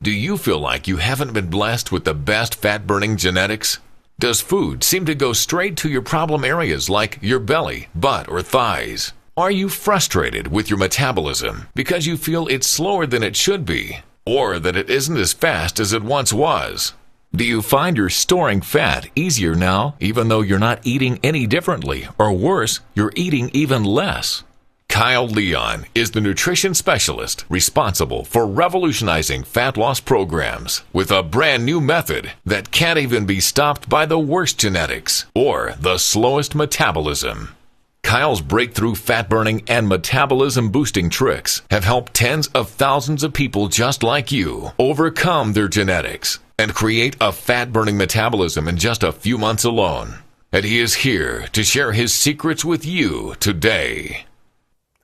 Do you feel like you haven't been blessed with the best fat-burning genetics? Does food seem to go straight to your problem areas like your belly, butt, or thighs? Are you frustrated with your metabolism because you feel it's slower than it should be, or that it isn't as fast as it once was? Do you find you're storing fat easier now, even though you're not eating any differently, or worse, you're eating even less? Kyle Leon is the nutrition specialist responsible for revolutionizing fat loss programs with a brand new method that can't even be stopped by the worst genetics or the slowest metabolism. Kyle's breakthrough fat-burning and metabolism-boosting tricks have helped tens of thousands of people just like you overcome their genetics and create a fat-burning metabolism in just a few months alone. And he is here to share his secrets with you today.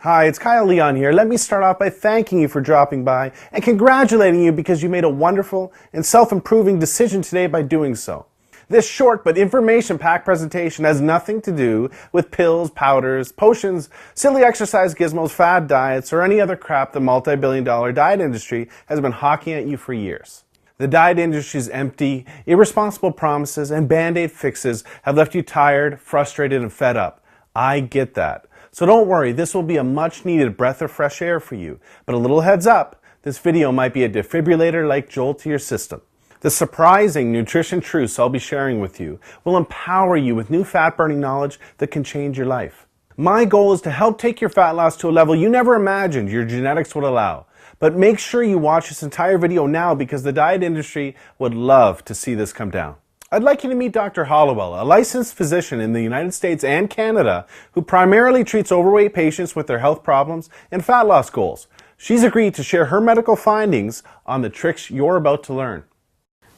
Hi, it's Kyle Leon here. Let me start off by thanking you for dropping by and congratulating you because you made a wonderful and self-improving decision today by doing so. This short but information-packed presentation has nothing to do with pills, powders, potions, silly exercise gizmos, fad diets, or any other crap the multi-billion-dollar diet industry has been hawking at you for years. The diet industry's empty, irresponsible promises and band-aid fixes have left you tired, frustrated, and fed up. I get that. So don't worry, this will be a much-needed breath of fresh air for you. But a little heads up, this video might be a defibrillator-like jolt to your system. The surprising nutrition truths I'll be sharing with you will empower you with new fat-burning knowledge that can change your life. My goal is to help take your fat loss to a level you never imagined your genetics would allow. But make sure you watch this entire video now because the diet industry would love to see this come down. I'd like you to meet Dr. Hollowell, a licensed physician in the United States and Canada who primarily treats overweight patients with their health problems and fat loss goals. She's agreed to share her medical findings on the tricks you're about to learn.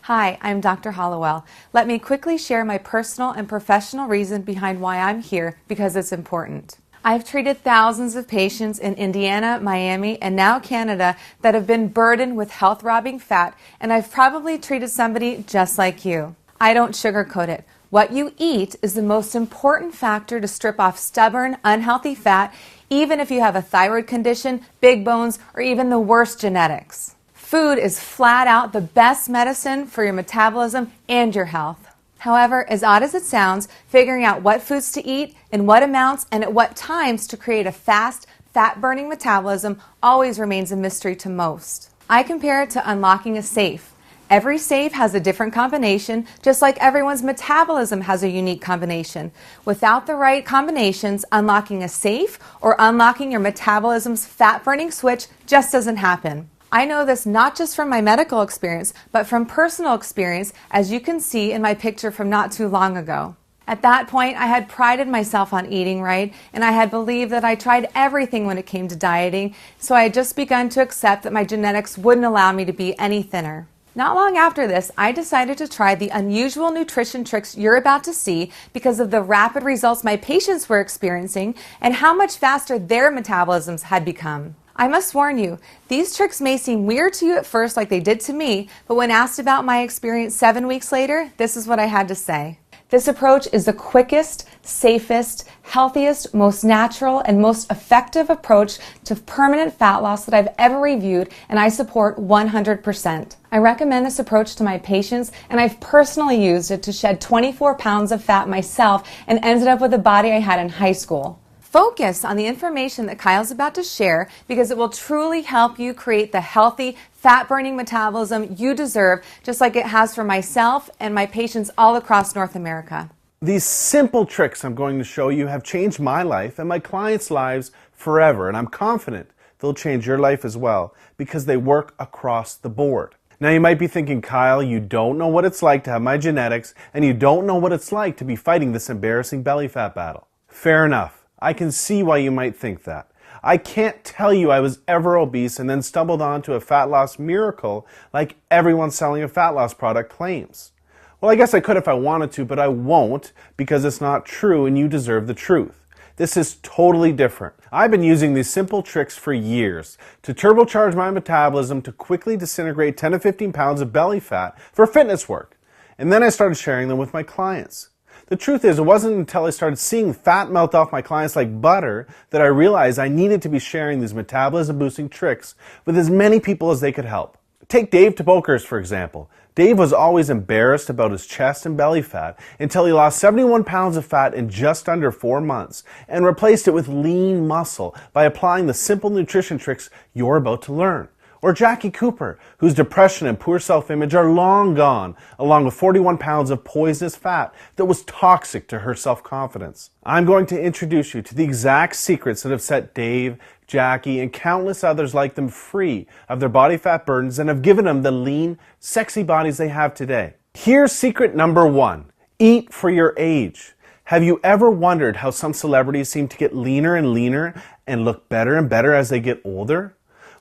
Hi, I'm Dr. Hollowell. Let me quickly share my personal and professional reason behind why I'm here because it's important. I've treated thousands of patients in Indiana, Miami, and now Canada that have been burdened with health-robbing fat, and I've probably treated somebody just like you. I don't sugarcoat it. What you eat is the most important factor to strip off stubborn, unhealthy fat, even if you have a thyroid condition, big bones, or even the worst genetics. Food is flat out the best medicine for your metabolism and your health. However, as odd as it sounds, figuring out what foods to eat, in what amounts, and at what times to create a fast, fat-burning metabolism always remains a mystery to most. I compare it to unlocking a safe. Every safe has a different combination, just like everyone's metabolism has a unique combination. Without the right combinations, unlocking a safe or unlocking your metabolism's fat-burning switch just doesn't happen. I know this not just from my medical experience, but from personal experience, as you can see in my picture from not too long ago. At that point, I had prided myself on eating right, and I had believed that I tried everything when it came to dieting, so I had just begun to accept that my genetics wouldn't allow me to be any thinner. Not long after this, I decided to try the unusual nutrition tricks you're about to see because of the rapid results my patients were experiencing and how much faster their metabolisms had become. I must warn you, these tricks may seem weird to you at first like they did to me, but when asked about my experience 7 weeks later, this is what I had to say. This approach is the quickest, safest, healthiest, most natural, and most effective approach to permanent fat loss that I've ever reviewed, and I support 100%. I recommend this approach to my patients, and I've personally used it to shed 24 pounds of fat myself and ended up with the body I had in high school. Focus on the information that Kyle's about to share because it will truly help you create the healthy, fat-burning metabolism you deserve, just like it has for myself and my patients all across North America. These simple tricks I'm going to show you have changed my life and my clients' lives forever, and I'm confident they'll change your life as well because they work across the board. Now you might be thinking, Kyle, you don't know what it's like to have my genetics, and you don't know what it's like to be fighting this embarrassing belly fat battle. Fair enough. I can see why you might think that. I can't tell you I was ever obese and then stumbled onto a fat loss miracle like everyone selling a fat loss product claims. Well, I guess I could if I wanted to, but I won't because it's not true and you deserve the truth. This is totally different. I've been using these simple tricks for years to turbocharge my metabolism to quickly disintegrate 10 to 15 pounds of belly fat for fitness work. And then I started sharing them with my clients. The truth is, it wasn't until I started seeing fat melt off my clients like butter that I realized I needed to be sharing these metabolism boosting tricks with as many people as they could help. Take Dave Tobokers, for example. Dave was always embarrassed about his chest and belly fat until he lost 71 pounds of fat in just under 4 months and replaced it with lean muscle by applying the simple nutrition tricks you're about to learn. Or Jackie Cooper, whose depression and poor self-image are long gone, along with 41 pounds of poisonous fat that was toxic to her self-confidence. I'm going to introduce you to the exact secrets that have set Dave, Jackie, and countless others like them free of their body fat burdens and have given them the lean, sexy bodies they have today. Here's secret number 1. Eat for your age. Have you ever wondered how some celebrities seem to get leaner and leaner and look better and better as they get older?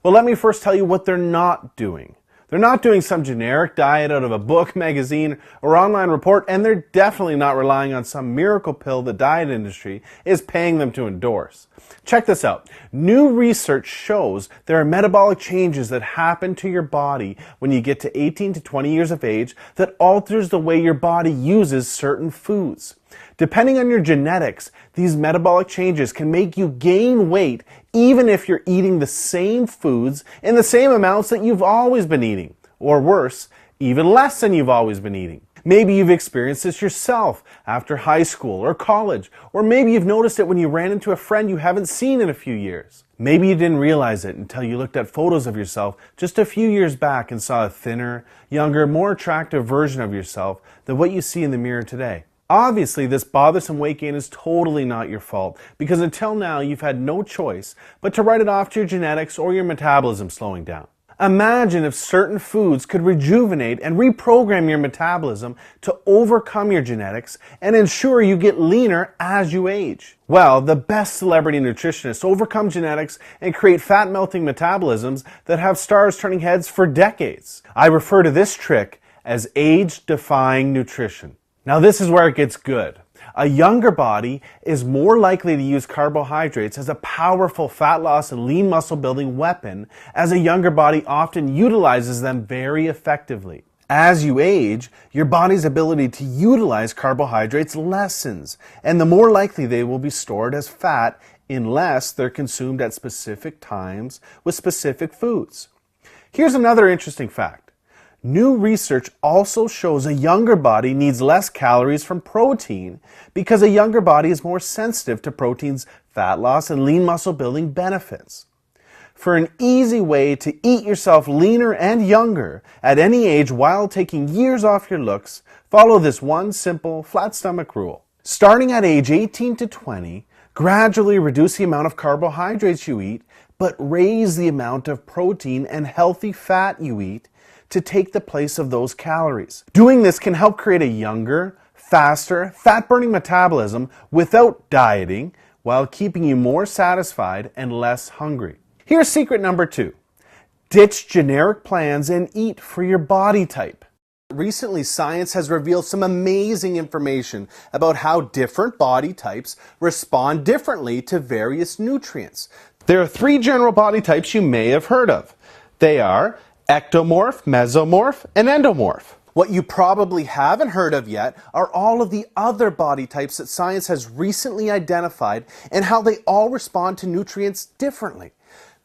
Well, let me first tell you what they're not doing. They're not doing some generic diet out of a book, magazine, or online report, and they're definitely not relying on some miracle pill the diet industry is paying them to endorse. Check this out. New research shows there are metabolic changes that happen to your body when you get to 18 to 20 years of age that alters the way your body uses certain foods. Depending on your genetics, these metabolic changes can make you gain weight even if you're eating the same foods in the same amounts that you've always been eating. Or worse, even less than you've always been eating. Maybe you've experienced this yourself after high school or college, or maybe you've noticed it when you ran into a friend you haven't seen in a few years. Maybe you didn't realize it until you looked at photos of yourself just a few years back and saw a thinner, younger, more attractive version of yourself than what you see in the mirror today. Obviously, this bothersome weight gain is totally not your fault because until now you've had no choice but to write it off to your genetics or your metabolism slowing down. Imagine if certain foods could rejuvenate and reprogram your metabolism to overcome your genetics and ensure you get leaner as you age. Well, the best celebrity nutritionists overcome genetics and create fat-melting metabolisms that have stars turning heads for decades. I refer to this trick as age-defying nutrition. Now this is where it gets good. A younger body is more likely to use carbohydrates as a powerful fat loss and lean muscle building weapon, as a younger body often utilizes them very effectively. As you age, your body's ability to utilize carbohydrates lessens, and the more likely they will be stored as fat unless they're consumed at specific times with specific foods. Here's another interesting fact. New research also shows a younger body needs less calories from protein because a younger body is more sensitive to protein's fat loss and lean muscle building benefits. For an easy way to eat yourself leaner and younger at any age while taking years off your looks, follow this one simple flat stomach rule. Starting at age 18 to 20, gradually reduce the amount of carbohydrates you eat, but raise the amount of protein and healthy fat you eat to take the place of those calories. Doing this can help create a younger, faster, fat-burning metabolism without dieting while keeping you more satisfied and less hungry. Here's secret number 2. Ditch generic plans and eat for your body type. Recently, science has revealed some amazing information about how different body types respond differently to various nutrients. There are 3 general body types you may have heard of. They are ectomorph, mesomorph, and endomorph. What you probably haven't heard of yet are all of the other body types that science has recently identified and how they all respond to nutrients differently.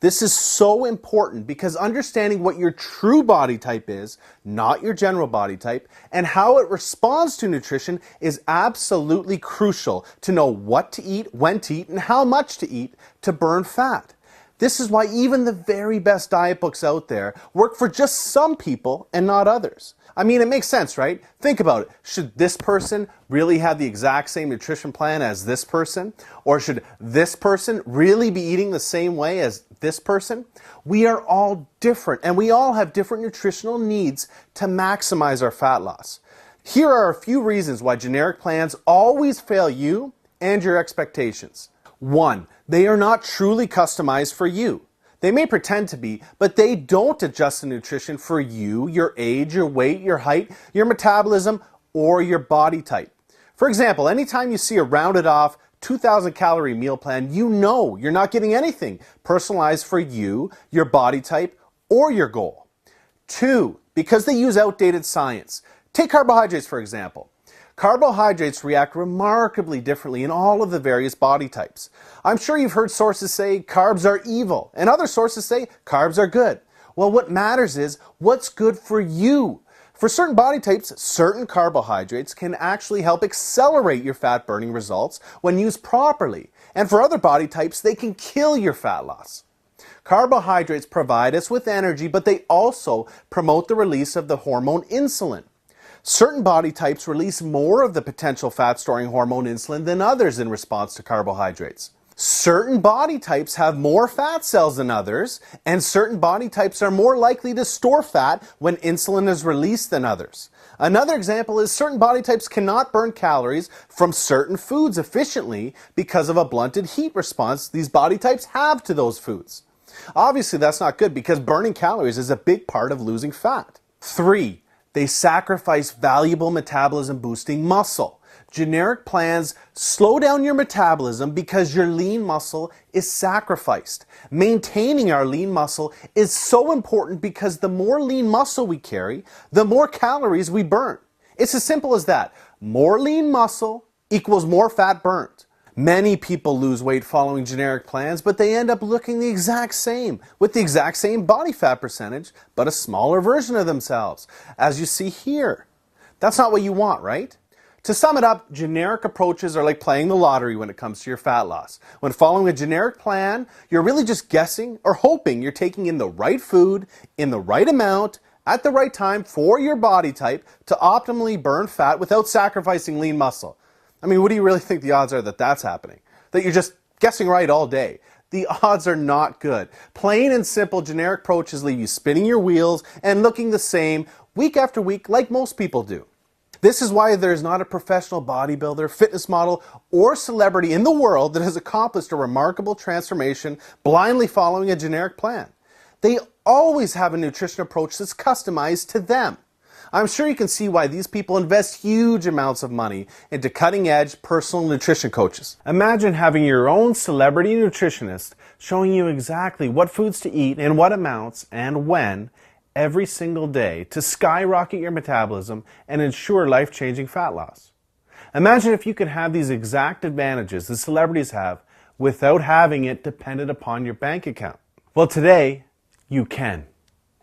This is so important because understanding what your true body type is, not your general body type, and how it responds to nutrition is absolutely crucial to know what to eat, when to eat, and how much to eat to burn fat. This is why even the very best diet books out there work for just some people and not others. I mean, it makes sense, right? Think about it. Should this person really have the exact same nutrition plan as this person? Or should this person really be eating the same way as this person? We are all different, and we all have different nutritional needs to maximize our fat loss. Here are a few reasons why generic plans always fail you and your expectations. 1. They are not truly customized for you. They may pretend to be, but they don't adjust the nutrition for you, your age, your weight, your height, your metabolism, or your body type. For example, anytime you see a rounded off 2,000 calorie meal plan, you know you're not getting anything personalized for you, your body type, or your goal. 2. Because they use outdated science. Take carbohydrates, for example. Carbohydrates react remarkably differently in all of the various body types. I'm sure you've heard sources say carbs are evil, and other sources say carbs are good. Well, what matters is what's good for you. For certain body types, certain carbohydrates can actually help accelerate your fat burning results when used properly. And for other body types, they can kill your fat loss. Carbohydrates provide us with energy, but they also promote the release of the hormone insulin. Certain body types release more of the potential fat-storing hormone insulin than others in response to carbohydrates. Certain body types have more fat cells than others, and certain body types are more likely to store fat when insulin is released than others. Another example is certain body types cannot burn calories from certain foods efficiently because of a blunted heat response these body types have to those foods. Obviously, that's not good because burning calories is a big part of losing fat. 3. They sacrifice valuable metabolism-boosting muscle. Generic plans slow down your metabolism because your lean muscle is sacrificed. Maintaining our lean muscle is so important because the more lean muscle we carry, the more calories we burn. It's as simple as that. More lean muscle equals more fat burnt. Many people lose weight following generic plans, but they end up looking the exact same, with the exact same body fat percentage, but a smaller version of themselves, as you see here. That's not what you want, right? To sum it up, generic approaches are like playing the lottery when it comes to your fat loss. When following a generic plan, you're really just guessing or hoping you're taking in the right food, in the right amount, at the right time for your body type to optimally burn fat without sacrificing lean muscle. I mean, what do you really think the odds are that that's happening? That you're just guessing right all day? The odds are not good. Plain and simple generic approaches leave you spinning your wheels and looking the same week after week like most people do. This is why there's not a professional bodybuilder, fitness model, or celebrity in the world that has accomplished a remarkable transformation blindly following a generic plan. They always have a nutrition approach that's customized to them. I'm sure you can see why these people invest huge amounts of money into cutting-edge personal nutrition coaches. Imagine having your own celebrity nutritionist showing you exactly what foods to eat in what amounts and when every single day to skyrocket your metabolism and ensure life-changing fat loss. Imagine if you could have these exact advantages the celebrities have without having it dependent upon your bank account. Well, today, you can.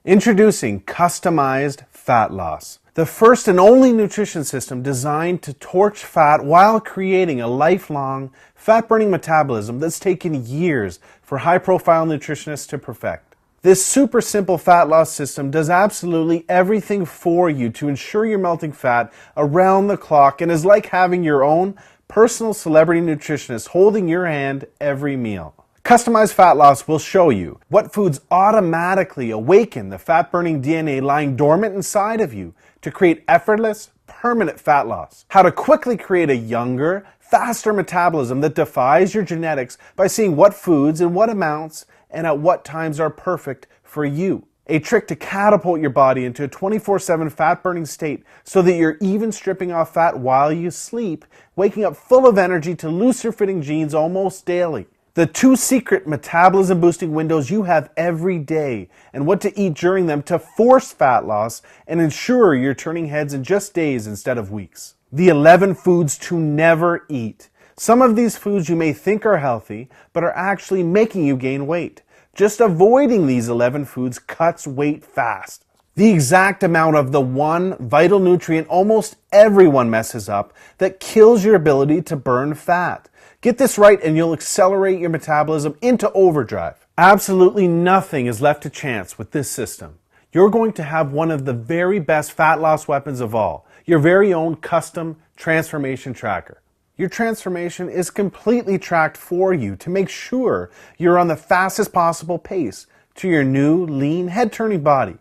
Introducing customized fat loss, the first and only nutrition system designed to torch fat while creating a lifelong fat-burning metabolism that's taken years for high-profile nutritionists to perfect. This super simple fat loss system does absolutely everything for you to ensure you're melting fat around the clock and is like having your own personal celebrity nutritionist holding your hand every meal. Customized Fat Loss will show you what foods automatically awaken the fat-burning DNA lying dormant inside of you to create effortless, permanent fat loss. How to quickly create a younger, faster metabolism that defies your genetics by seeing what foods and what amounts and at what times are perfect for you. A trick to catapult your body into a 24/7 fat-burning state so that you're even stripping off fat while you sleep, waking up full of energy to looser-fitting jeans almost daily. The 2 secret metabolism-boosting windows you have every day and what to eat during them to force fat loss and ensure you're turning heads in just days instead of weeks. The 11 foods to never eat. Some of these foods you may think are healthy, but are actually making you gain weight. Just avoiding these 11 foods cuts weight fast. The exact amount of the one vital nutrient almost everyone messes up that kills your ability to burn fat. Get this right and you'll accelerate your metabolism into overdrive. Absolutely nothing is left to chance with this system. You're going to have one of the very best fat loss weapons of all, your very own custom transformation tracker. Your transformation is completely tracked for you to make sure you're on the fastest possible pace to your new, lean, head-turning body.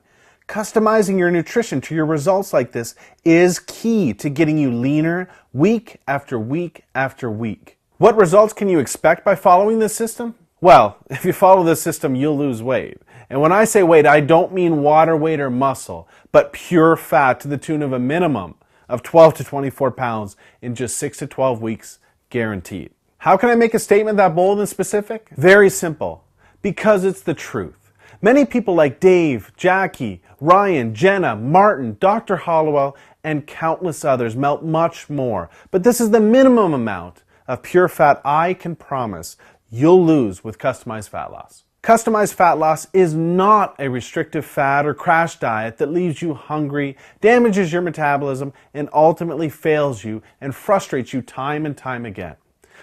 Customizing your nutrition to your results like this is key to getting you leaner week after week after week. What results can you expect by following this system? Well, if you follow this system, you'll lose weight. And when I say weight, I don't mean water weight or muscle, but pure fat to the tune of a minimum of 12 to 24 pounds in just 6 to 12 weeks, guaranteed. How can I make a statement that bold and specific? Very simple. Because it's the truth. Many people like Dave, Jackie, Ryan, Jenna, Martin, Dr. Hollowell, and countless others melt much more. But this is the minimum amount of pure fat I can promise you'll lose with customized fat loss. Customized fat loss is not a restrictive fad or crash diet that leaves you hungry, damages your metabolism, and ultimately fails you and frustrates you time and time again.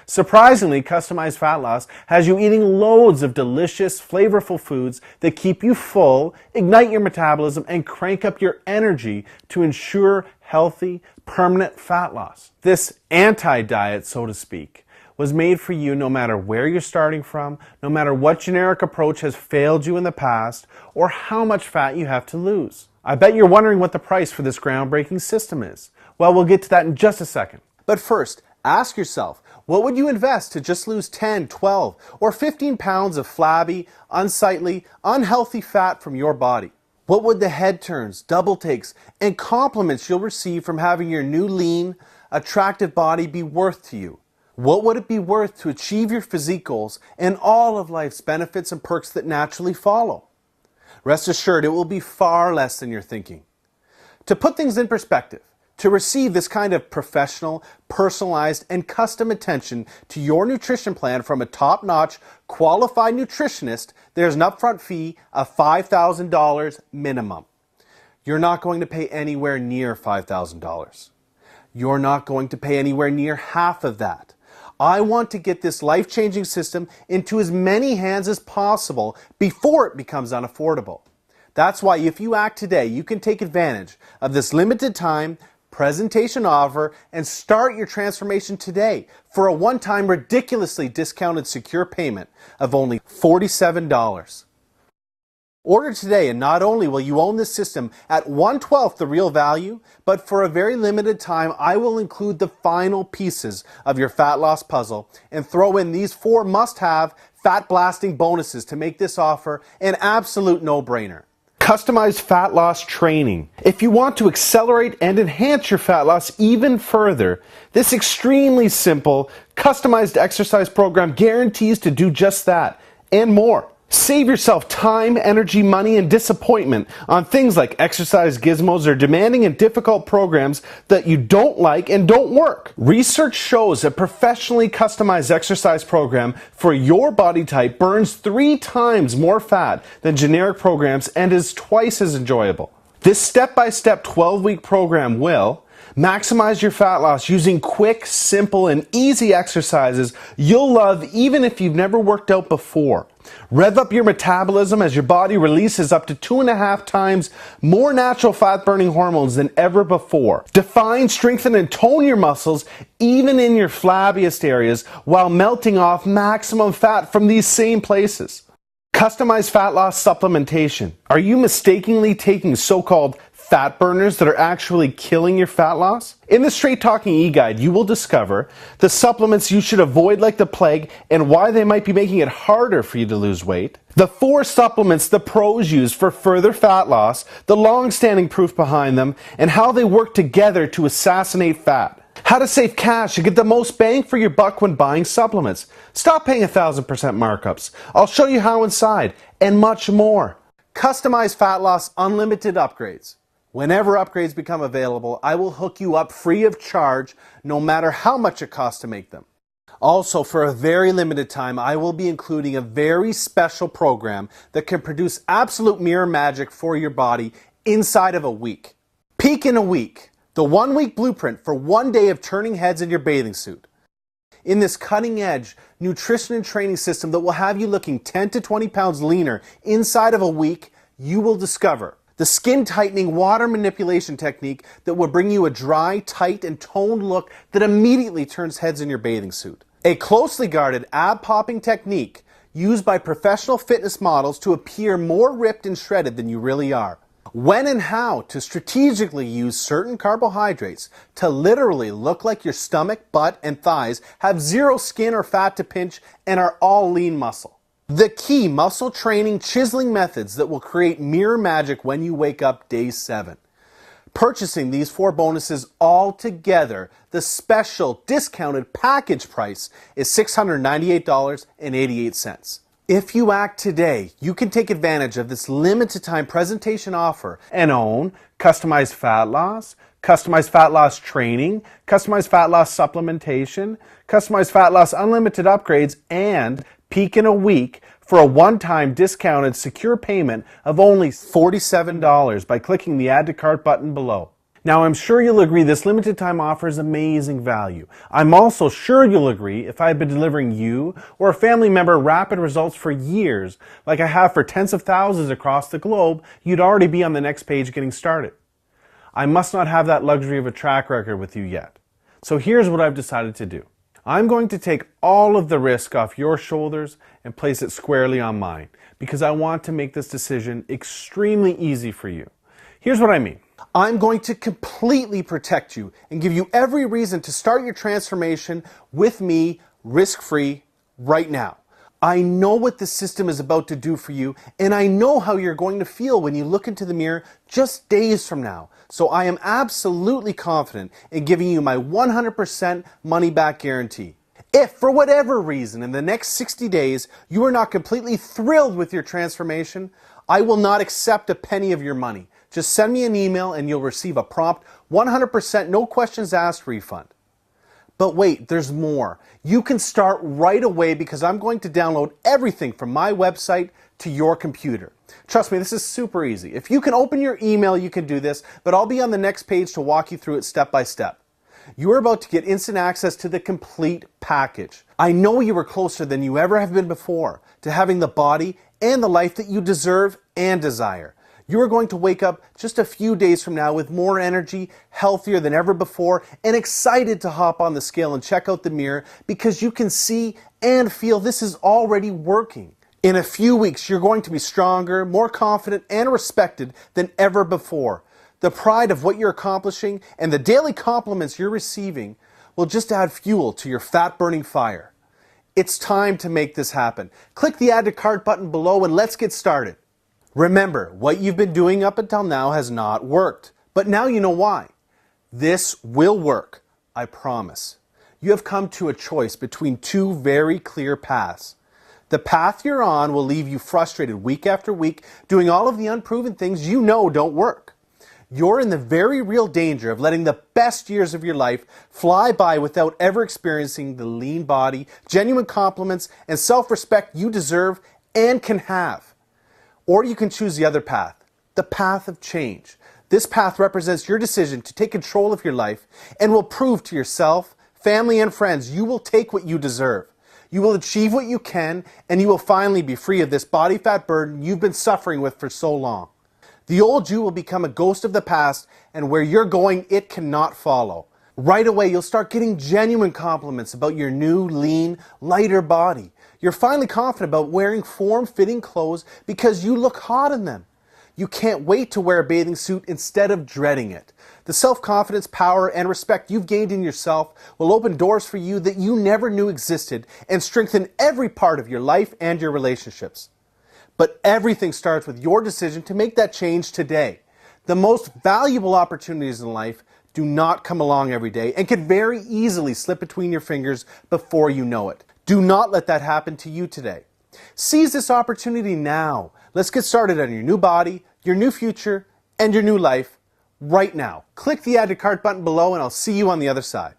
Surprisingly, customized fat loss has you eating loads of delicious, flavorful foods that keep you full, ignite your metabolism, and crank up your energy to ensure healthy, permanent fat loss. This anti-diet, so to speak, was made for you no matter where you're starting from, no matter what generic approach has failed you in the past, or how much fat you have to lose. I bet you're wondering what the price for this groundbreaking system is. Well, we'll get to that in just a second. But first, ask yourself, what would you invest to just lose 10, 12, or 15 pounds of flabby, unsightly, unhealthy fat from your body? What would the head turns, double takes, and compliments you'll receive from having your new lean, attractive body be worth to you? What would it be worth to achieve your physique goals and all of life's benefits and perks that naturally follow? Rest assured, it will be far less than you're thinking. To put things in perspective, to receive this kind of professional, personalized, and custom attention to your nutrition plan from a top-notch, qualified nutritionist, there's an upfront fee of $5,000 minimum. You're not going to pay anywhere near $5,000. You're not going to pay anywhere near half of that. I want to get this life-changing system into as many hands as possible before it becomes unaffordable. That's why if you act today, you can take advantage of this limited time presentation offer and start your transformation today for a one-time ridiculously discounted secure payment of only $47. Order today, and not only will you own this system at 1/12 the real value, but for a very limited time, I will include the final pieces of your fat loss puzzle and throw in these 4 must-have fat-blasting bonuses to make this offer an absolute no-brainer. Customized fat loss training. If you want to accelerate and enhance your fat loss even further, this extremely simple, customized exercise program guarantees to do just that and more. Save yourself time, energy, money, and disappointment on things like exercise gizmos or demanding and difficult programs that you don't like and don't work. Research shows a professionally customized exercise program for your body type burns 3 times more fat than generic programs and is twice as enjoyable. This step-by-step 12-week program will maximize your fat loss using quick, simple, and easy exercises you'll love even if you've never worked out before. Rev up your metabolism as your body releases up to 2.5 times more natural fat-burning hormones than ever before. Define, strengthen, and tone your muscles even in your flabbiest areas while melting off maximum fat from these same places. Customized fat loss supplementation. Are you mistakenly taking so-called fat burners that are actually killing your fat loss? In the Straight Talking e-guide, you will discover the supplements you should avoid like the plague and why they might be making it harder for you to lose weight, the 4 supplements the pros use for further fat loss, the long-standing proof behind them, and how they work together to assassinate fat. How to save cash and get the most bang for your buck when buying supplements. Stop paying 1,000% markups. I'll show you how inside, and much more. Customized fat loss unlimited upgrades. Whenever upgrades become available, I will hook you up free of charge, no matter how much it costs to make them. Also, for a very limited time, I will be including a very special program that can produce absolute mirror magic for your body inside of a week. Peak in a week, the 1-week blueprint for 1 day of turning heads in your bathing suit. In this cutting-edge nutrition and training system that will have you looking 10 to 20 pounds leaner inside of a week, you will discover the skin-tightening water manipulation technique that will bring you a dry, tight, and toned look that immediately turns heads in your bathing suit. A closely guarded ab-popping technique used by professional fitness models to appear more ripped and shredded than you really are. When and how to strategically use certain carbohydrates to literally look like your stomach, butt, and thighs have zero skin or fat to pinch and are all lean muscle. The key muscle training chiseling methods that will create mirror magic when you wake up day 7. Purchasing these 4 bonuses all together, the special discounted package price is $698.88. If you act today, you can take advantage of this limited time presentation offer and own customized fat loss training, customized fat loss supplementation, customized fat loss unlimited upgrades, and peak in a week for a one-time discounted secure payment of only $47 by clicking the Add to Cart button below. Now, I'm sure you'll agree this limited time offer is amazing value. I'm also sure you'll agree if I had been delivering you or a family member rapid results for years, like I have for tens of thousands across the globe, you'd already be on the next page getting started. I must not have that luxury of a track record with you yet. So here's what I've decided to do. I'm going to take all of the risk off your shoulders and place it squarely on mine, because I want to make this decision extremely easy for you. Here's what I mean. I'm going to completely protect you and give you every reason to start your transformation with me, risk-free, right now. I know what the system is about to do for you, and I know how you're going to feel when you look into the mirror just days from now. So I am absolutely confident in giving you my 100% money-back guarantee. If, for whatever reason, in the next 60 days, you are not completely thrilled with your transformation, I will not accept a penny of your money. Just send me an email and you'll receive a prompt 100% no questions asked refund. But wait, there's more. You can start right away because I'm going to download everything from my website to your computer. Trust me, this is super easy. If you can open your email, you can do this, but I'll be on the next page to walk you through it step by step. You are about to get instant access to the complete package. I know you are closer than you ever have been before to having the body and the life that you deserve and desire. You are going to wake up just a few days from now with more energy, healthier than ever before, and excited to hop on the scale and check out the mirror because you can see and feel this is already working. In a few weeks, you're going to be stronger, more confident, and respected than ever before. The pride of what you're accomplishing and the daily compliments you're receiving will just add fuel to your fat-burning fire. It's time to make this happen. Click the Add to Cart button below and let's get started. Remember, what you've been doing up until now has not worked, but now you know why. This will work, I promise. You have come to a choice between two very clear paths. The path you're on will leave you frustrated week after week, doing all of the unproven things you know don't work. You're in the very real danger of letting the best years of your life fly by without ever experiencing the lean body, genuine compliments, and self-respect you deserve and can have. Or you can choose the other path, the path of change. This path represents your decision to take control of your life and will prove to yourself, family, and friends you will take what you deserve. You will achieve what you can, and you will finally be free of this body fat burden you've been suffering with for so long. The old you will become a ghost of the past, and where you're going, it cannot follow. Right away, you'll start getting genuine compliments about your new, lean, lighter body. You're finally confident about wearing form-fitting clothes because you look hot in them. You can't wait to wear a bathing suit instead of dreading it. The self-confidence, power, and respect you've gained in yourself will open doors for you that you never knew existed and strengthen every part of your life and your relationships. But everything starts with your decision to make that change today. The most valuable opportunities in life do not come along every day and can very easily slip between your fingers before you know it. Do not let that happen to you today. Seize this opportunity now. Let's get started on your new body, your new future, and your new life right now. Click the Add to Cart button below and I'll see you on the other side.